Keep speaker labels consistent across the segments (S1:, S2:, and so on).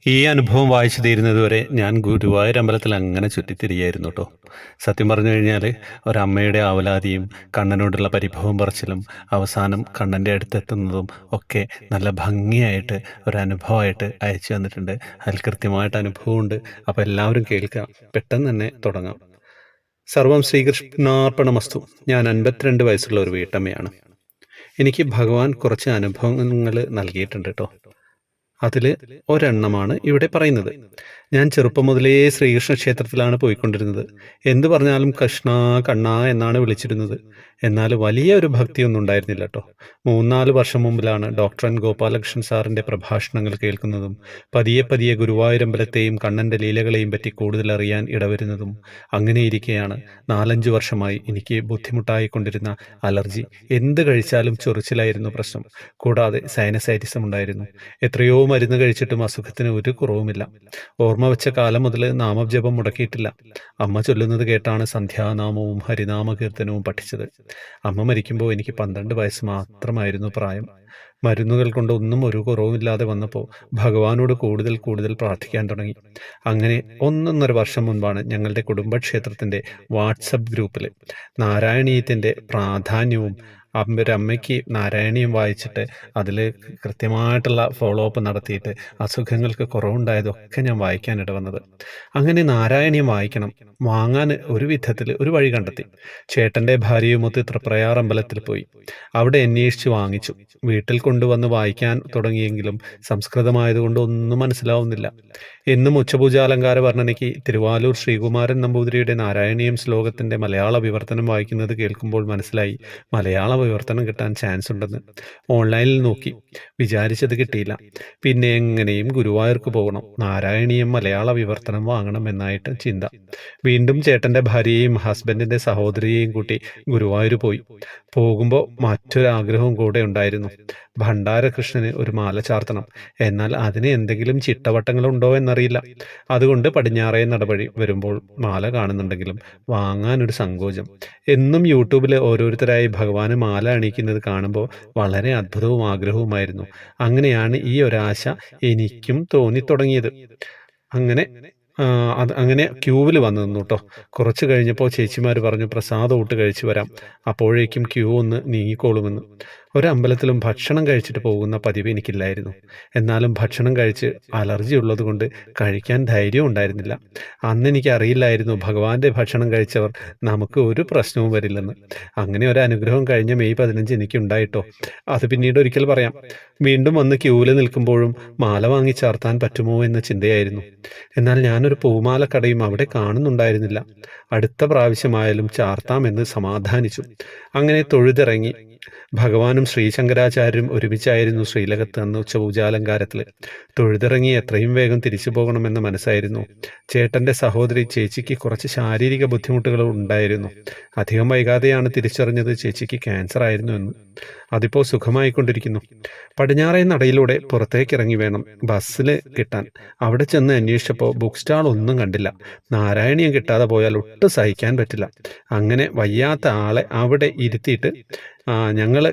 S1: ഈ അനുഭവം വായിച്ചു തീരുന്നതുവരെ ഞാൻ ഗുരുവായൂർ അമ്പലത്തിൽ അങ്ങനെ ചുറ്റിത്തിരിയായിരുന്നു കേട്ടോ. സത്യം പറഞ്ഞു കഴിഞ്ഞാൽ ഒരമ്മയുടെ ആവലാതിയും കണ്ണനോടുള്ള പരിഭവം പറച്ചിലും അവസാനം കണ്ണൻ്റെ അടുത്തെത്തുന്നതും ഒക്കെ നല്ല ഭംഗിയായിട്ട് ഒരനുഭവമായിട്ട് അയച്ചു തന്നിട്ടുണ്ട്. അതിൽ കൃത്യമായിട്ട് അനുഭവമുണ്ട്. അപ്പോൾ എല്ലാവരും കേൾക്കുക. പെട്ടെന്ന് തന്നെ തുടങ്ങാം. സർവം ശ്രീകൃഷ്ണാർപ്പണമസ്തു. ഞാൻ 52 വയസ്സുള്ള ഒരു വീട്ടമ്മയാണ്. എനിക്ക് ഭഗവാൻ കുറച്ച് അനുഭവങ്ങൾ നൽകിയിട്ടുണ്ട് കേട്ടോ. അതിൽ ഒരെണ്ണമാണ് ഇവിടെ പറയുന്നത്. ഞാൻ ചെറുപ്പം മുതലേ ശ്രീകൃഷ്ണ ക്ഷേത്രത്തിലാണ് പോയിക്കൊണ്ടിരുന്നത്. എന്തു പറഞ്ഞാലും കൃഷ്ണ കണ്ണ എന്നാണ് വിളിച്ചിരുന്നത്. എന്നാൽ വലിയ ഒരു ഭക്തിയൊന്നും ഉണ്ടായിരുന്നില്ല കേട്ടോ. 3-4 വർഷം മുമ്പിലാണ് ഡോക്ടർ എൻ ഗോപാലകൃഷ്ണൻ സാറിൻ്റെ പ്രഭാഷണങ്ങൾ കേൾക്കുന്നതും പതിയെ പതിയെ ഗുരുവായൂരമ്പലത്തെയും കണ്ണൻ്റെ ലീലകളെയും പറ്റി കൂടുതൽ അറിയാൻ ഇടവരുന്നതും. അങ്ങനെയിരിക്കെയാണ് 4-5 വർഷമായി എനിക്ക് ബുദ്ധിമുട്ടായിക്കൊണ്ടിരുന്ന അലർജി. എന്ത് കഴിച്ചാലും ചൊറിച്ചിലായിരുന്നു പ്രശ്നം. കൂടാതെ സൈനസൈറ്റിസം ഉണ്ടായിരുന്നു. എത്രയോ മരുന്ന് കഴിച്ചിട്ടും അസുഖത്തിന് ഒരു കുറവുമില്ല. ഓർമ്മ വെച്ച കാലം മുതൽ നാമജപം മുടക്കിയിട്ടില്ല. അമ്മ ചൊല്ലുന്നത് കേട്ടാണ് സന്ധ്യാനാമവും ഹരിനാമകീർത്തനവും പഠിച്ചത്. അമ്മ മരിക്കുമ്പോൾ എനിക്ക് 12 വയസ്സ് മാത്രമായിരുന്നു പ്രായം. മരുന്നുകൾ കൊണ്ട് ഒന്നും ഒരു കുറവുമില്ലാതെ വന്നപ്പോൾ ഭഗവാനോട് കൂടുതൽ കൂടുതൽ പ്രാർത്ഥിക്കാൻ തുടങ്ങി. അങ്ങനെ 1.5 വർഷം മുൻപാണ് ഞങ്ങളുടെ കുടുംബക്ഷേത്രത്തിൻ്റെ വാട്സപ്പ് ഗ്രൂപ്പിൽ നാരായണീയത്തിൻ്റെ പ്രാധാന്യവും ഒരമ്മയ്ക്ക് നാരായണീയം വായിച്ചിട്ട് അതിൽ കൃത്യമായിട്ടുള്ള ഫോളോ അപ്പ് നടത്തിയിട്ട് അസുഖങ്ങൾക്ക് കുറവുണ്ടായതൊക്കെ ഞാൻ വായിക്കാനിട വന്നത്. അങ്ങനെ നാരായണീയം വാങ്ങാൻ ഒരു വിധത്തിൽ ഒരു വഴി കണ്ടെത്തി. ചേട്ടൻ്റെ ഭാര്യയുമൊത്ത് തൃപ്രയാർ അമ്പലത്തിൽ പോയി. അവിടെ അന്വേഷിച്ച് വാങ്ങിച്ചു. വീട്ടിൽ കൊണ്ടുവന്ന് വായിക്കാൻ തുടങ്ങിയെങ്കിലും സംസ്കൃതമായതുകൊണ്ട് ഒന്നും മനസ്സിലാവുന്നില്ല. എന്നും ഉച്ചപൂജാലങ്കാര വർണ്ണനയ്ക്ക് തിരുവാലൂർ ശ്രീകുമാരൻ നമ്പൂതിരിയുടെ നാരായണീയം ശ്ലോകത്തിൻ്റെ മലയാള വിവർത്തനം വായിക്കുന്നത് കേൾക്കുമ്പോൾ മനസ്സിലായി മലയാള വിവർത്തനം കിട്ടാൻ ചാൻസ് ഉണ്ടെന്ന്. ഓൺലൈനിൽ നോക്കി, വിചാരിച്ചത് കിട്ടിയില്ല. പിന്നെ എങ്ങനെയും ഗുരുവായൂർക്ക് പോകണം, നാരായണീയം മലയാള വിവർത്തനം വാങ്ങണം എന്നായിട്ട് ചിന്ത. വീണ്ടും ചേട്ടൻ്റെ ഭാര്യയെയും ഹസ്ബൻഡിൻ്റെ സഹോദരിയെയും കൂട്ടി ഗുരുവായൂർ പോയി. പോകുമ്പോൾ മറ്റൊരാഗ്രഹവും കൂടെ ഉണ്ടായിരുന്നു. ഭണ്ഡാരകൃഷ്ണന് ഒരു മാല ചാർത്തണം. എന്നാൽ അതിന് എന്തെങ്കിലും ചിട്ടവട്ടങ്ങളുണ്ടോ എന്നറിയില്ല. അതുകൊണ്ട് പടിഞ്ഞാറേ നടപടി വരുമ്പോൾ മാല കാണുന്നുണ്ടെങ്കിലും വാങ്ങാനൊരു സങ്കോചം. എന്നും യൂട്യൂബിൽ ഓരോരുത്തരായി ഭഗവാന് മാല അണിയിക്കുന്നത് കാണുമ്പോൾ വളരെ അത്ഭുതവും ആഗ്രഹവുമായിരുന്നു. അങ്ങനെയാണ് ഈ ഒരാശ എനിക്കും തോന്നിത്തുടങ്ങിയത്. അങ്ങനെ ക്യൂവിൽ വന്നു നിന്നു കേട്ടോ. കുറച്ച് കഴിഞ്ഞപ്പോൾ ചേച്ചിമാർ പറഞ്ഞു പ്രസാദം ഊട്ട് കഴിച്ചു വരാം, അപ്പോഴേക്കും ക്യൂ ഒന്ന് നീങ്ങിക്കോളുമെന്ന്. ഒരമ്പലത്തിലും ഭക്ഷണം കഴിച്ചിട്ട് പോകുന്ന പതിവ് എനിക്കില്ലായിരുന്നു. എന്നാലും ഭക്ഷണം കഴിച്ച് അലർജി ഉള്ളത് കൊണ്ട് കഴിക്കാൻ ധൈര്യം ഉണ്ടായിരുന്നില്ല. അന്ന് എനിക്ക് അറിയില്ലായിരുന്നു ഭഗവാന്റെ ഭക്ഷണം കഴിച്ചവർ നമുക്ക് ഒരു പ്രശ്നവും വരില്ലെന്ന്. അങ്ങനെ ഒരു അനുഗ്രഹം കഴിഞ്ഞ മെയ് 15 എനിക്കുണ്ടായിട്ടോ. അത് പിന്നീട് ഒരിക്കൽ പറയാം. വീണ്ടും വന്ന് ക്യൂവിൽ നിൽക്കുമ്പോഴും മാല വാങ്ങി ചാർത്താൻ പറ്റുമോ എന്ന ചിന്തയായിരുന്നു. എന്നാൽ ഞാനൊരു പൂമാല കടയും അവിടെ കാണുന്നുണ്ടായിരുന്നില്ല. അടുത്ത പ്രാവശ്യമായാലും ചാർത്താമെന്ന് സമാധാനിച്ചു. അങ്ങനെ തൊഴുതിറങ്ങി. ഭഗവാനും ശ്രീശങ്കരാചാര്യരും ഒരുമിച്ചായിരുന്നു ശ്രീലകത്ത് അന്ന് ഉച്ചപൂജാലങ്കാരത്തിൽ. തൊഴുതിറങ്ങി എത്രയും വേഗം തിരിച്ചു പോകണമെന്ന മനസ്സായിരുന്നു. ചേട്ടൻ്റെ സഹോദരി ചേച്ചിക്ക് കുറച്ച് ശാരീരിക ബുദ്ധിമുട്ടുകൾ ഉണ്ടായിരുന്നു. അധികം വൈകാതെയാണ് തിരിച്ചറിഞ്ഞത് ചേച്ചിക്ക് ക്യാൻസർ ആയിരുന്നു എന്ന്. അതിപ്പോൾ സുഖമായിക്കൊണ്ടിരിക്കുന്നു. പടിഞ്ഞാറേ നടയിലൂടെ പുറത്തേക്കിറങ്ങി വേണം ബസ്സിൽ കിട്ടാൻ. അവിടെ ചെന്ന് അന്വേഷിച്ചപ്പോൾ ബുക്ക് സ്റ്റാൾ ഒന്നും കണ്ടില്ല. നാരായണീയം കിട്ടാതെ പോയാൽ ഒട്ടും സഹിക്കാൻ പറ്റില്ല. അങ്ങനെ വയ്യാത്ത ആളെ അവിടെ ഇരുത്തിയിട്ട് ഞങ്ങൾ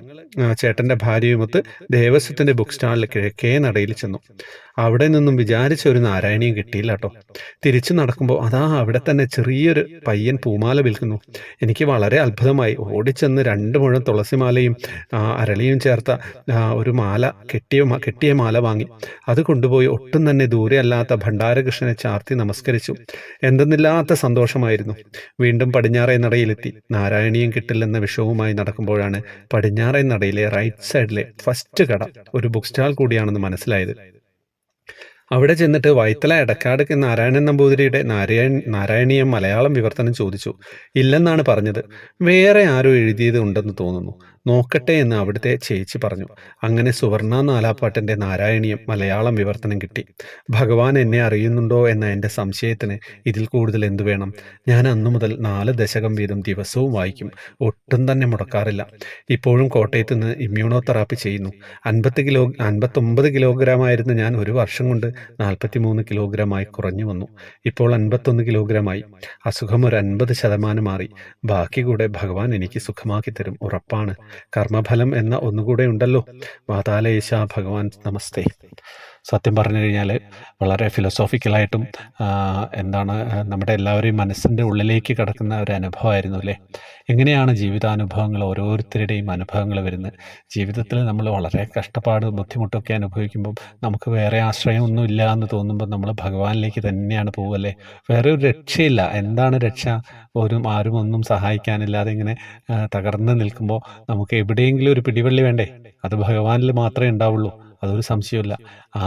S1: ചേട്ടൻ്റെ ഭാര്യയുമൊത്ത് ദേവസ്വത്തിൻ്റെ ബുക്ക് സ്റ്റാളിൽ കിഴക്കേ നടയിൽ ചെന്നു. അവിടെ നിന്നും വിചാരിച്ച ഒരു നാരായണീയം കിട്ടിയില്ല കേട്ടോ. തിരിച്ചു നടക്കുമ്പോൾ അവിടെ തന്നെ ചെറിയൊരു പയ്യൻ പൂമാല വിൽക്കുന്നു. എനിക്ക് വളരെ അത്ഭുതമായി. ഓടിച്ചെന്ന് 2 മുഴം തുളസിമാലയും അരളിയും ചേർത്ത ഒരു മാല, കെട്ടിയ മാല വാങ്ങി. അത് കൊണ്ടുപോയി ഒട്ടും തന്നെ ദൂരെ അല്ലാത്ത ഭണ്ഡാരകൃഷ്ണനെ ചാർത്തി നമസ്കരിച്ചു. എന്തെന്നില്ലാത്ത സന്തോഷമായിരുന്നു. വീണ്ടും പടിഞ്ഞാറേ നടയിലെത്തി. നാരായണീയം കിട്ടില്ലെന്ന വിഷവുമായി നടക്കുമ്പോഴാണ് പടിഞ്ഞാറേ നടയിലെ റൈറ്റ് സൈഡിലെ ഫസ്റ്റ് കട ഒരു ബുക്ക് സ്റ്റാൾ കൂടിയാണെന്ന് മനസ്സിലായത്. അവിടെ ചെന്നിട്ട് വൈത്തല എടക്കാട് നാരായണൻ നമ്പൂതിരിയുടെ നാരായണീയം മലയാളം വിവർത്തനം ചോദിച്ചു. ഇല്ലെന്നാണ് പറഞ്ഞത്. വേറെ ആരോ എഴുതിയത് ഉണ്ടെന്ന് തോന്നുന്നു, നോക്കട്ടെ എന്ന് അവിടുത്തെ ചേച്ചി പറഞ്ഞു. അങ്ങനെ സുവർണ നാലാപ്പാട്ടിൻ്റെ നാരായണീയം മലയാളം വിവർത്തനം കിട്ടി. ഭഗവാൻ എന്നെ അറിയുന്നുണ്ടോ എന്ന എൻ്റെ സംശയത്തിന് ഇതിൽ കൂടുതൽ എന്തു വേണം? ഞാൻ അന്നു മുതൽ 4 ദശകം വീതം ദിവസവും വായിക്കും. ഒട്ടും തന്നെ മുടക്കാറില്ല. ഇപ്പോഴും കോട്ടയത്ത് നിന്ന് ഇമ്മ്യൂണോ തെറാപ്പി ചെയ്യുന്നു. 59 കിലോഗ്രാമായിരുന്നു ഞാൻ. ഒരു വർഷം കൊണ്ട് 43 കിലോഗ്രാമായി കുറഞ്ഞു വന്നു. ഇപ്പോൾ 51 കിലോഗ്രാമായി. അസുഖം ഒരു 50% മാറി. ബാക്കി കൂടെ ഭഗവാൻ എനിക്ക് സുഖമാക്കി തരും, ഉറപ്പാണ്. കർമ്മഫലം എന്ന ഒന്നുകൂടെ ഉണ്ടല്ലോ. വാതാലയേശ ഭഗവാൻ നമസ്തേ. സത്യം പറഞ്ഞു കഴിഞ്ഞാൽ വളരെ ഫിലോസോഫിക്കലായിട്ടും എന്താണ് നമ്മുടെ എല്ലാവരെയും മനസ്സിൻ്റെ ഉള്ളിലേക്ക് കടക്കുന്ന ഒരു അനുഭവമായിരുന്നു അല്ലേ. എങ്ങനെയാണ് ജീവിതാനുഭവങ്ങൾ ഓരോരുത്തരുടെയും അനുഭവങ്ങൾ വരുന്നത്. ജീവിതത്തിൽ നമ്മൾ വളരെ കഷ്ടപ്പാട് ബുദ്ധിമുട്ടൊക്കെ അനുഭവിക്കുമ്പം നമുക്ക് വേറെ ആശ്രയമൊന്നും ഇല്ല എന്ന് തോന്നുമ്പോൾ നമ്മൾ ഭഗവാനിലേക്ക് തന്നെയാണ് പോവല്ലേ. വേറെ ഒരു രക്ഷയില്ല. എന്താണ് രക്ഷ? ആരും ഒന്നും സഹായിക്കാനില്ലാതെ ഇങ്ങനെ തകർന്ന് നിൽക്കുമ്പോൾ നമുക്ക് എവിടെയെങ്കിലും ഒരു പിടിവള്ളി വേണ്ടേ? അത് ഭഗവാനിൽ മാത്രമേ ഉണ്ടാവുള്ളൂ. അതൊരു സംശയമില്ല. ആ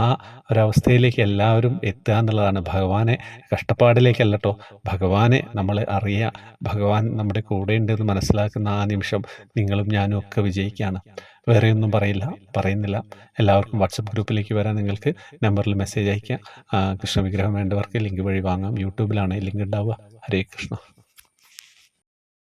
S1: ഒരവസ്ഥയിലേക്ക് എല്ലാവരും എത്തുക എന്നുള്ളതാണ്. ഭഗവാനെ കഷ്ടപ്പാടിലേക്കല്ല ട്ടോ, ഭഗവാനെ നമ്മൾ അറിയുക. ഭഗവാൻ നമ്മുടെ കൂടെയുണ്ടെന്ന് മനസ്സിലാക്കുന്ന ആ നിമിഷം നിങ്ങളും ഞാനും ഒക്കെ വിജയിക്കുകയാണ്. വേറെയൊന്നും പറയുന്നില്ല. എല്ലാവർക്കും വാട്സപ്പ് ഗ്രൂപ്പിലേക്ക് വരാൻ നിങ്ങൾക്ക് നമ്പറിൽ മെസ്സേജ് അയയ്ക്കുക. കൃഷ്ണവിഗ്രഹം വേണ്ടവർക്ക് ലിങ്ക് വഴി വാങ്ങാം. യൂട്യൂബിലാണ് ലിങ്ക് ഉണ്ടാവുക. ഹരേ കൃഷ്ണ.